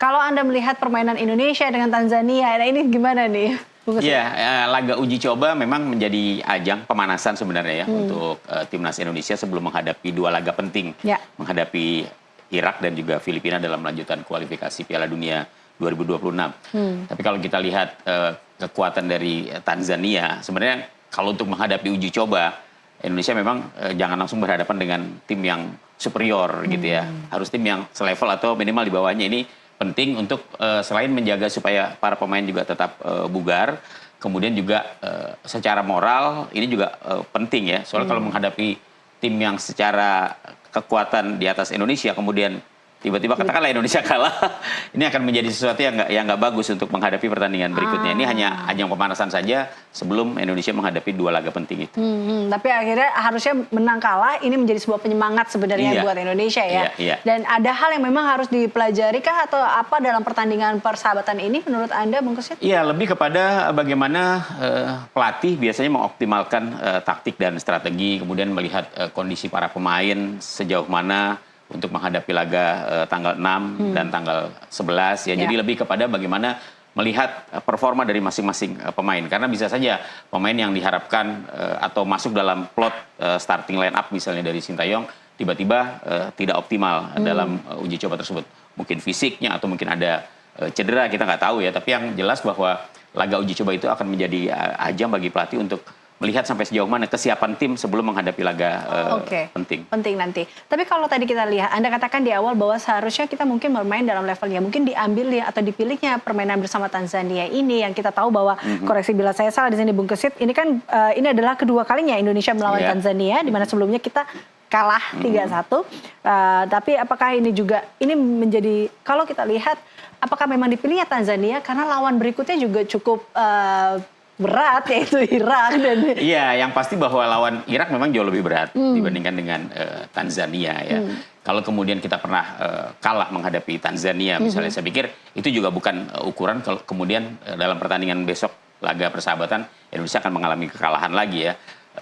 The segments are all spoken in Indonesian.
Kalau Anda melihat permainan Indonesia dengan Tanzania, nah ini gimana nih? Iya, laga uji coba memang menjadi ajang pemanasan sebenarnya ya untuk timnas Indonesia sebelum menghadapi dua laga penting, menghadapi Irak dan juga Filipina dalam lanjutan kualifikasi Piala Dunia 2026. Tapi kalau kita lihat kekuatan dari Tanzania, sebenarnya kalau untuk menghadapi uji coba, Indonesia memang jangan langsung berhadapan dengan tim yang superior gitu ya. Harus tim yang selevel atau minimal di bawahnya. Ini penting untuk selain menjaga supaya para pemain juga tetap bugar, kemudian juga secara moral ini juga penting ya. Soalnya kalau menghadapi tim yang secara kekuatan di atas Indonesia, kemudian tiba-tiba katakanlah Indonesia kalah, ini akan menjadi sesuatu yang nggak bagus untuk menghadapi pertandingan berikutnya. Ini hanya ajang pemanasan saja sebelum Indonesia menghadapi dua laga penting itu. Tapi akhirnya harusnya menang kalah ini menjadi sebuah penyemangat sebenarnya buat Indonesia ya. Dan ada hal yang memang harus dipelajari kah atau apa dalam pertandingan persahabatan ini menurut Anda, Bung Kesit? Iya, lebih kepada bagaimana pelatih biasanya mengoptimalkan taktik dan strategi, kemudian melihat kondisi para pemain sejauh mana untuk menghadapi laga tanggal 6 dan tanggal 11 ya. Jadi lebih kepada bagaimana melihat performa dari masing-masing pemain. Karena bisa saja pemain yang diharapkan atau masuk dalam plot starting line up misalnya dari Sintayong tiba-tiba tidak optimal dalam uji coba tersebut. Mungkin fisiknya atau mungkin ada cedera, kita nggak tahu ya. Tapi yang jelas bahwa laga uji coba itu akan menjadi ajang bagi pelatih untuk melihat sampai sejauh mana kesiapan tim sebelum menghadapi laga penting. Penting nanti. Tapi kalau tadi kita lihat, Anda katakan di awal bahwa seharusnya kita mungkin bermain dalam levelnya. Mungkin diambil ya atau dipilihnya permainan bersama Tanzania ini yang kita tahu bahwa, koreksi bila saya salah di sini Bung Kesit, ini kan ini adalah kedua kalinya Indonesia melawan Tanzania, di mana sebelumnya kita kalah 3-1. Tapi apakah ini juga, ini menjadi, kalau kita lihat, apakah memang dipilihnya Tanzania karena lawan berikutnya juga cukup berat, yaitu Irak. Iya, yang pasti bahwa lawan Irak memang jauh lebih berat dibandingkan dengan Tanzania ya. Kalau kemudian kita pernah kalah menghadapi Tanzania misalnya, saya pikir itu juga bukan ukuran kalau kemudian dalam pertandingan besok laga persahabatan Indonesia akan mengalami kekalahan lagi ya.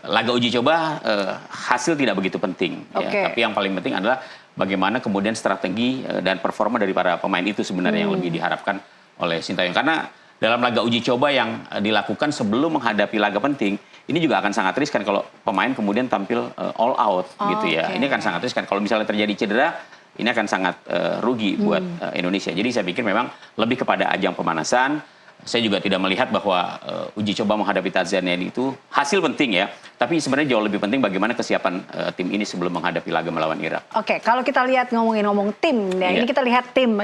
Laga uji coba hasil tidak begitu penting ya, tapi yang paling penting adalah bagaimana kemudian strategi dan performa dari para pemain itu sebenarnya yang lebih diharapkan oleh Sintayong. Karena dalam laga uji coba yang dilakukan sebelum menghadapi laga penting, ini juga akan sangat riskan kalau pemain kemudian tampil all out gitu ya. Ini akan sangat riskan. Kalau misalnya terjadi cedera, ini akan sangat rugi buat Indonesia. Jadi saya pikir memang lebih kepada ajang pemanasan. Saya juga tidak melihat bahwa uji coba menghadapi Tanzania itu hasil penting ya. Tapi sebenarnya jauh lebih penting bagaimana kesiapan tim ini sebelum menghadapi laga melawan Irak. Oke, kalau kita lihat ngomong tim, ya, ini kita lihat tim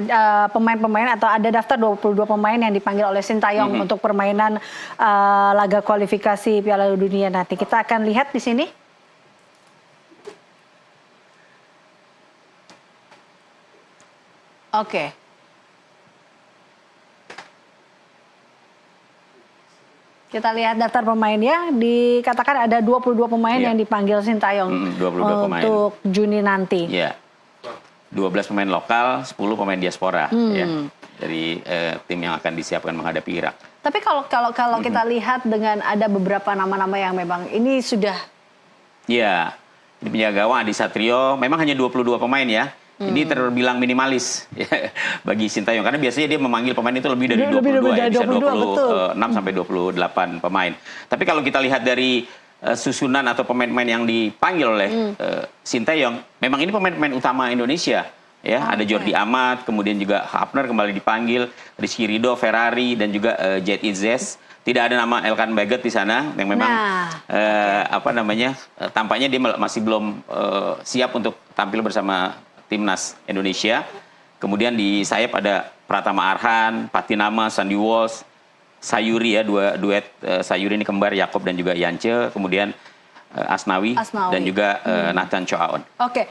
pemain-pemain atau ada daftar 22 pemain yang dipanggil oleh Sintayong untuk permainan laga kualifikasi Piala Dunia nanti. Kita akan lihat di sini. Oke. Kita lihat daftar pemainnya, dikatakan ada 22 pemain yang dipanggil Sintayong 22 pemain untuk Juni nanti. Iya. 12 pemain lokal, 10 pemain diaspora ya. Dari tim yang akan disiapkan menghadapi Irak. Tapi kalau kita lihat dengan ada beberapa nama-nama yang memang ini sudah. Iya. Di penjaga gawang Adi Satrio, memang hanya 22 pemain ya. Ini terbilang minimalis ya, bagi Sintayong karena biasanya dia memanggil pemain itu lebih dari 22 ya, bisa 26 sampai 28 pemain. Tapi kalau kita lihat dari susunan atau pemain-pemain yang dipanggil oleh Sintayong, memang ini pemain-pemain utama Indonesia ya. Ada Jordi Amat, kemudian juga Hafner kembali dipanggil, Rizky Ridho, Ferrari dan juga Jet Izes. Tidak ada nama Elkan Baget di sana yang memang tampaknya dia masih belum siap untuk tampil bersama timnas Indonesia. Kemudian di sayap ada Pratama Arhan, Patinama, Sandy Walsh, Sayuri ya, duet Sayuri ini kembar Yakob dan juga Yance, kemudian Asnawi dan juga Nathan Choaon. Oke.